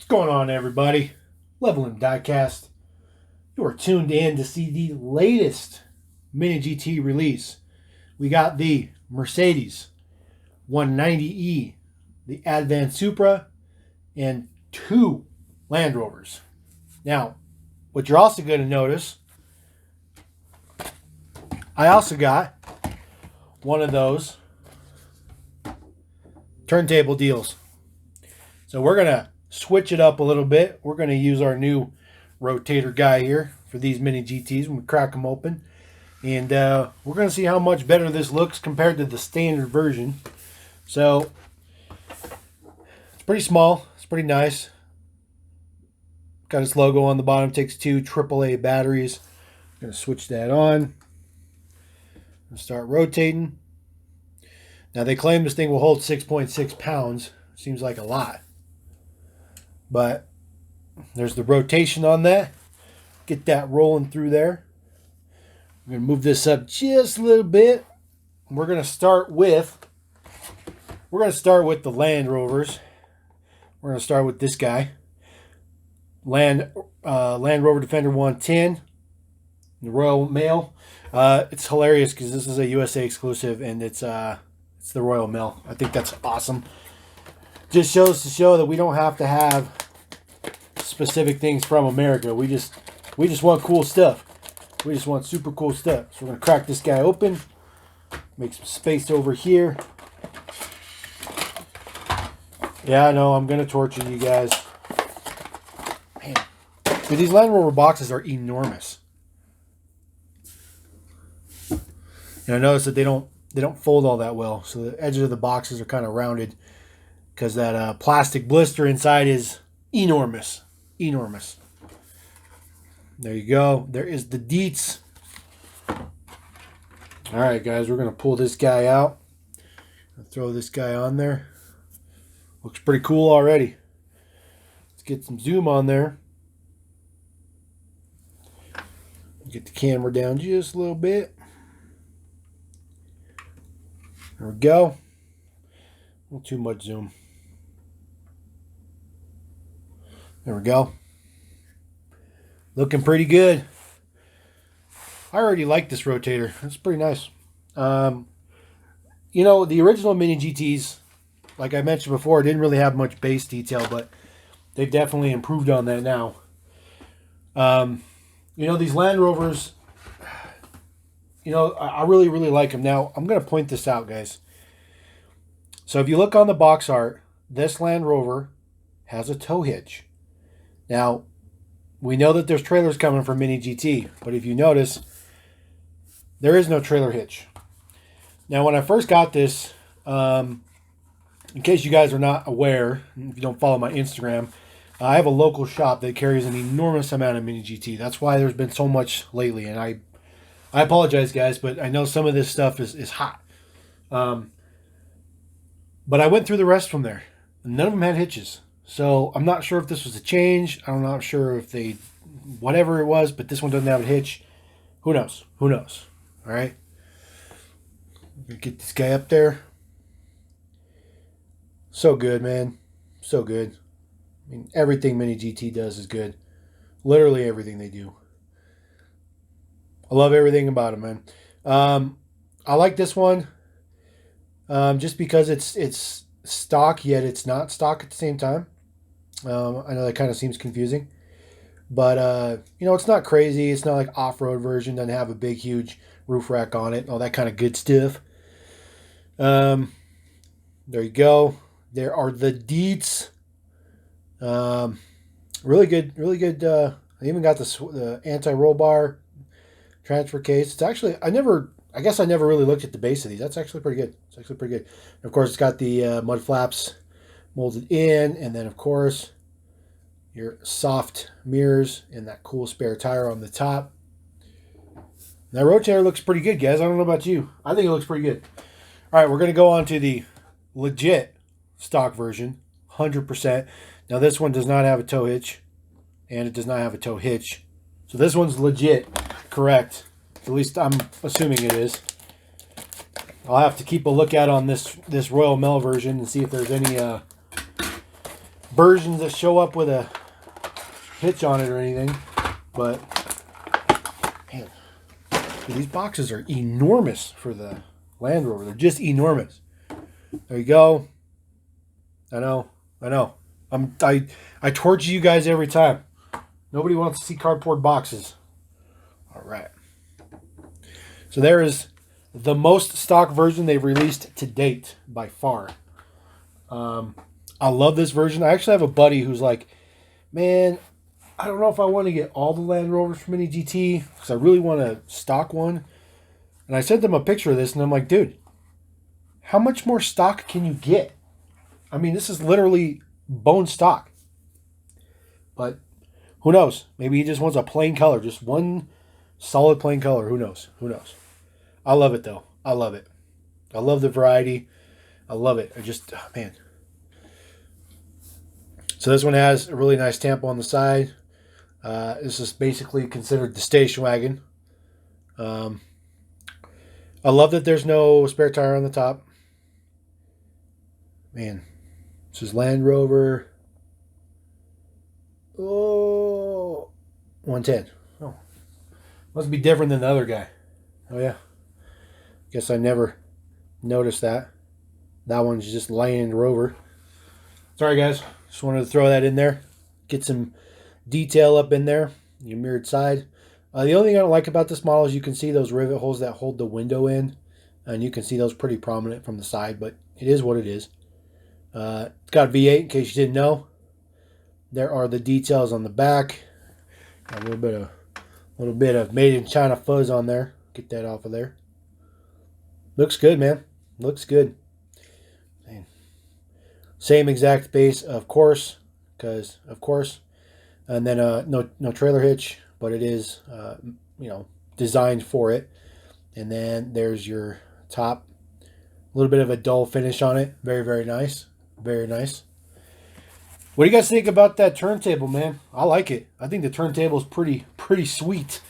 going on, everybody? Level and Diecast. You are tuned in to see the latest MiniGT release. We got the Mercedes 190E, the Advan Supra, and 2 LandRovers. Now, what you're also going to notice, I also got one of those turntable deals. So we're going to switch it up a little bit. We're going to use our new rotator guy here for these MiniGTs when we crack them open. And we're going to see how much better this looks compared to the standard version. So it's pretty small. It's pretty nice. Got its logo on the bottom. Takes 2 AAA batteries. I'm going to switch that on and start rotating. Now they claim this thing will hold 6.6 pounds. Seems like a lot. But there's the rotation on that. Get that rolling through there. I'm going to move this up just a little bit. We're going to start with the LandRovers. We're going to start with this guy. LandRover Defender 110. The Royal Mail. It's hilarious because this is a USA exclusive and it's the Royal Mail. I think that's awesome. Just shows to show that we don't have to have specific things from America. We just want cool stuff. We just want super cool stuff. So we're gonna crack this guy open. Make some space over here. Yeah, I know I'm gonna torture you guys. Man, dude, these LandRover boxes are enormous. And I noticed that they don't fold all that well. So the edges of the boxes are kind of rounded because that plastic blister inside is enormous. Enormous. There you go. There is the deets. All right, guys, we're going to pull this guy out. Throw this guy on there. Looks pretty cool already. Let's get some zoom on there. Get the camera down just a little bit. There we go. Not too much zoom. There we go. Looking pretty good. I already like this rotator. It's pretty nice. You know, the original MiniGTs, like I mentioned before, didn't really have much base detail, but they've definitely improved on that now. You know, these LandRovers, you know, I really, really like them. Now, I'm going to point this out, guys. So if you look on the box art, this LandRover has a tow hitch. Now, we know that there's trailers coming from MiniGT, but if you notice, there is no trailer hitch. Now, when I first got this, in case you guys are not aware, if you don't follow my Instagram, I have a local shop that carries an enormous amount of MiniGT. That's why there's been so much lately, and I apologize, guys, but I know some of this stuff is hot. But I went through the rest from there. None of them had hitches. So I'm not sure if this was a change. I'm not sure if they, whatever it was, but this one doesn't have a hitch. Who knows? Who knows? All right. Get this guy up there. So good, man. So good. I mean, everything MiniGT does is good. Literally everything they do. I love everything about it, man. I like this one just because it's stock, yet it's not stock at the same time. I know that kind of seems confusing, but you know, it's not crazy. It's not like off-road version. Doesn't have a big, huge roof rack on it. All that kind of good stuff. There you go. There are the deets. Really good, really good. I even got the anti-roll bar transfer case. It's actually, I guess I never really looked at the base of these. That's actually pretty good. It's actually pretty good. And of course, it's got the mud flaps molded in, and then of course your soft mirrors and that cool spare tire on the top. That rotator looks pretty good, guys. I don't know about you. I think it looks pretty good. All right, we're going to go on to the legit stock version, 100%. Now this one does not have a tow hitch, and it does not have a tow hitch. So this one's legit, correct. At least I'm assuming it is. I'll have to keep a lookout on this Royal Mail version and see if there's any versions that show up with a hitch on it or anything. But, man, these boxes are enormous for the LandRover. They're just enormous. There you go. I know. I torture you guys every time. Nobody wants to see cardboard boxes. All right. So there is the most stock version they've released to date by far. I love this version. I actually have a buddy who's like, man, I don't know if I want to get all the LandRovers from MiniGT because I really want a stock one. And I sent them a picture of this, and I'm like, dude, how much more stock can you get? I mean, this is literally bone stock. But who knows? Maybe he just wants a plain color, just one solid plain color. Who knows? Who knows? I love it, though. I love it. I love the variety. I love it. I just, oh, man. So this one has a really nice tampo on the side. This is basically considered the station wagon. I love that there's no spare tire on the top. Man, this is LandRover. Oh, 110. Oh, must be different than the other guy. Oh yeah. Guess I never noticed that. That one's just LandRover. Sorry guys, just wanted to throw that in there. Get some detail up in there. Your mirrored side. The only thing I don't like about this model is you can see those rivet holes that hold the window in. And you can see those pretty prominent from the side, but it is what it is. It's got a V8 in case you didn't know. There are the details on the back. Got a little bit of made in China fuzz on there. Get that off of there. Looks good, man. Looks good. Man. Same exact base, of course, because of course. And then no trailer hitch, but it is designed for it. And then there's your top. A little bit of a dull finish on it. Very, very nice. Very nice. What do you guys think about that turntable, man? I like it. I think the turntable is pretty sweet.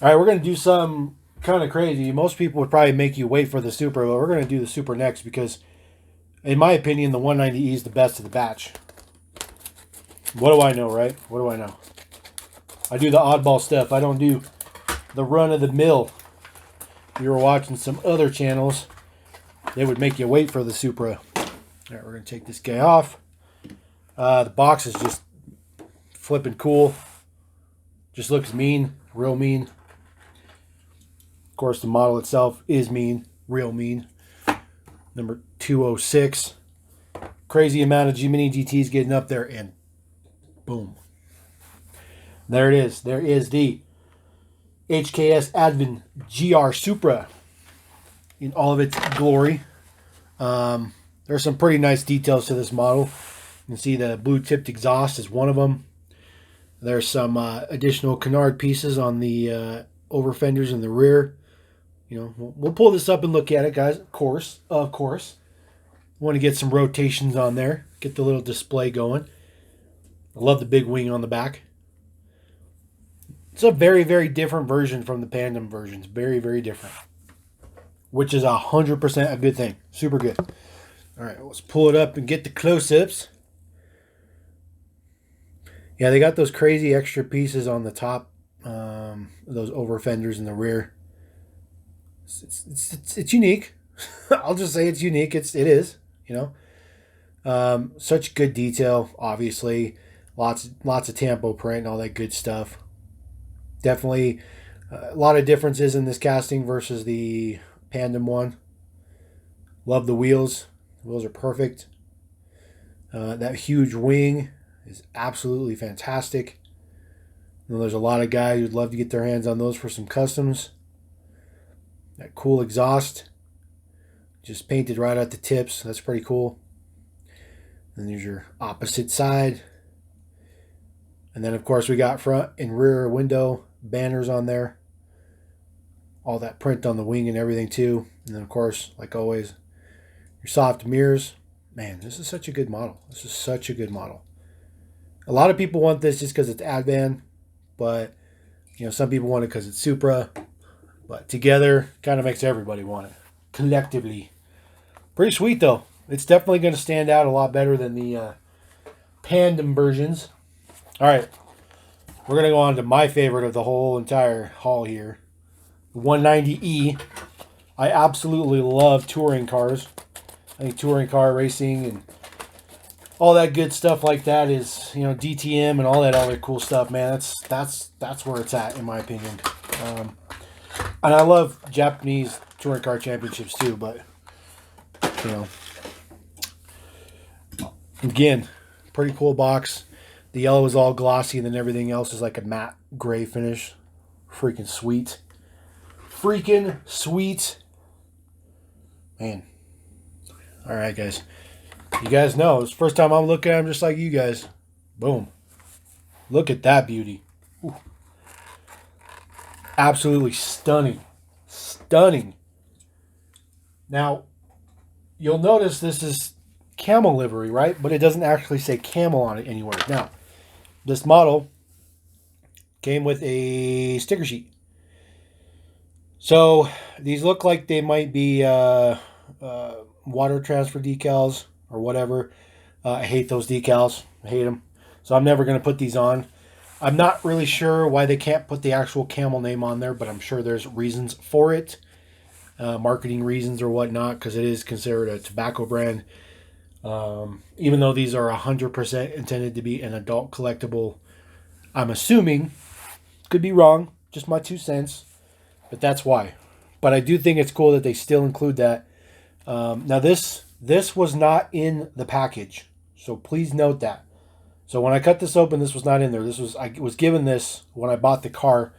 All right, we're going to do something kind of crazy. Most people would probably make you wait for the Supra, but we're going to do the Supra next because, in my opinion, the 190E is the best of the batch. What do I know, right? What do I know? I do the oddball stuff. I don't do the run-of-the-mill. If you were watching some other channels, they would make you wait for the Supra. All right, we're going to take this guy off. The box is just flipping cool. Just looks mean, real mean. Of course, the model itself is mean, real mean. Number 206. Crazy amount of MiniGTs getting up there, and boom. There it is. There is the HKS Advan GR Supra in all of its glory. There's some pretty nice details to this model. You can see the blue tipped exhaust is one of them. There's some additional canard pieces on the over fenders in the rear. You know, we'll pull this up and look at it, guys. Of course. Want to get some rotations on there. Get the little display going. I love the big wing on the back. It's a very, very different version from the Pandem versions. Very, very different. Which is 100% a good thing. Super good. All right, let's pull it up and get the close-ups. Yeah, they got those crazy extra pieces on the top. Those over fenders in the rear. It's unique. I'll just say it's unique. It is, you know. Such good detail, obviously. Lots of tampo print and all that good stuff. Definitely a lot of differences in this casting versus the Pandem one. Love the wheels. The wheels are perfect. That huge wing is absolutely fantastic. And there's a lot of guys who'd love to get their hands on those for some customs. That cool exhaust. Just painted right at the tips. That's pretty cool. And there's your opposite side. And then, of course, we got front and rear window banners on there. All that print on the wing and everything, too. And then, of course, like always, your soft mirrors. Man, this is such a good model. This is such a good model. A lot of people want this just because it's Advan. But, you know, some people want it because it's Supra. But together, kind of makes everybody want it. Collectively. Pretty sweet, though. It's definitely going to stand out a lot better than the Pandem versions. All right, we're gonna go on to my favorite of the whole entire haul here, the 190E. I absolutely love touring cars. I think touring car racing and all that good stuff like that is, you know, DTM and all that other cool stuff, man. That's where it's at, in my opinion. And I love Japanese touring car championships too, but you know, again, pretty cool box. The yellow is all glossy, and then everything else is like a matte gray finish. Freaking sweet. Freaking sweet. Man. All right, guys. You guys know, it's the first time I'm looking at them just like you guys. Boom. Look at that beauty. Ooh. Absolutely stunning. Stunning. Now, you'll notice this is Camel livery, right? But it doesn't actually say Camel on it anywhere. Now, this model came with a sticker sheet. So, these look like they might be water transfer decals or whatever. I hate those decals. I hate them. So I'm never going to put these on. I'm not really sure why they can't put the actual Camel name on there, but I'm sure there's reasons for it. Marketing reasons or whatnot, because it is considered a tobacco brand. Even though these are 100% intended to be an adult collectible, I'm assuming, could be wrong, just my 2 cents, but that's why. But I do think it's cool that they still include that. Now this was not in the package, so please note that. So when I cut this open, this was not in there. I was given this when I bought the car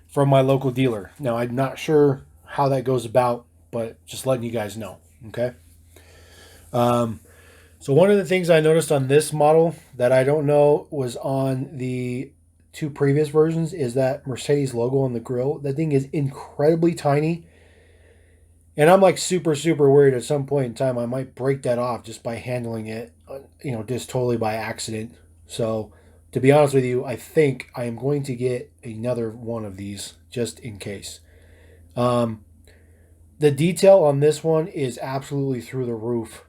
from my local dealer. Now I'm not sure how that goes about, but just letting you guys know. Okay. So one of the things I noticed on this model that I don't know was on the 2 previous versions is that Mercedes logo on the grille. That thing is incredibly tiny. And I'm like super, super worried at some point in time I might break that off just by handling it, you know, just totally by accident. So to be honest with you, I think I am going to get another one of these just in case. The detail on this one is absolutely through the roof.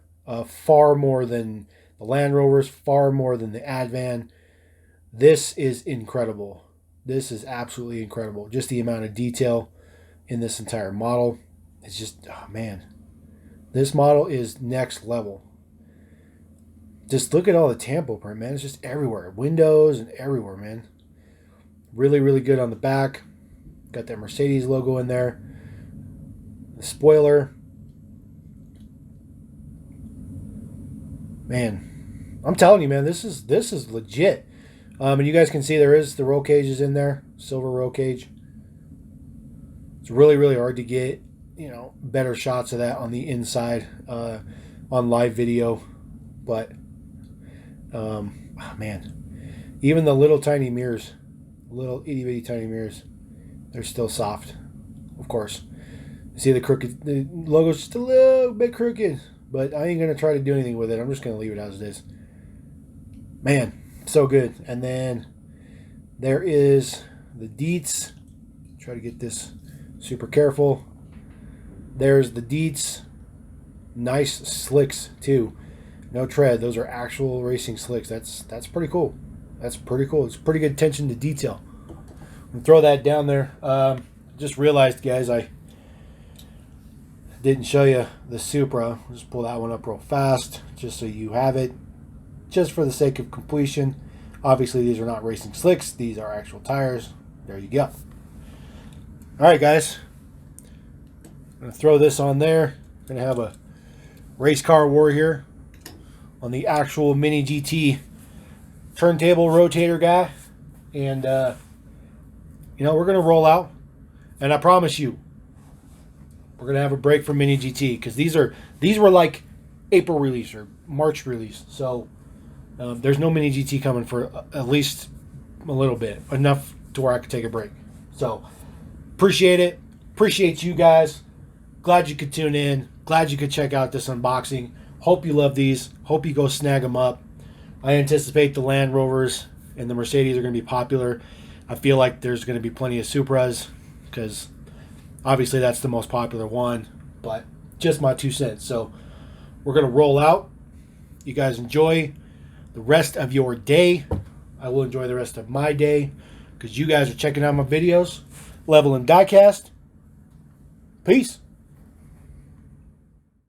Far more than the LandRovers, far more than the Advan. This is incredible. This is absolutely incredible. Just the amount of detail in this entire model. It's just, oh man. This model is next level. Just look at all the tampo print, man. It's just everywhere. Windows and everywhere, man. Really, really good on the back. Got that Mercedes logo in there. The spoiler. Man, I'm telling you, man, this is legit. And you guys can see there is the roll cages in there, silver roll cage. It's really, really hard to get, you know, better shots of that on the inside on live video. But, oh man, even the little tiny mirrors, little itty bitty tiny mirrors, they're still soft, of course. See the crooked, the logo's just a little bit crooked. But I ain't going to try to do anything with it. I'm just going to leave it as it is. Man, so good. And then there is the deets. Try to get this super careful. There's the deets. Nice slicks, too. No tread. Those are actual racing slicks. That's pretty cool. That's pretty cool. It's pretty good attention to detail. I'll throw that down there. Just realized, guys, I didn't show you the Supra. I'll just pull that one up real fast just so you have it, just for the sake of completion. Obviously these are not racing slicks, these are actual tires. There you go. Alright guys, I'm going to throw this on there. I'm going to have a race car war here on the actual MiniGT turntable rotator guy, and you know, we're going to roll out, and I promise you we're going to have a break from MiniGT, because these were like April release or March release. So there's no MiniGT coming for at least a little bit. Enough to where I could take a break. So appreciate it. Appreciate you guys. Glad you could tune in. Glad you could check out this unboxing. Hope you love these. Hope you go snag them up. I anticipate the LandRovers and the Mercedes are going to be popular. I feel like there's going to be plenty of Supras, because obviously that's the most popular one, but just my 2 cents. So we're going to roll out. You guys enjoy. the rest of your day. I will enjoy the rest of my day because you guys are checking out my videos. Level and Diecast. Peace.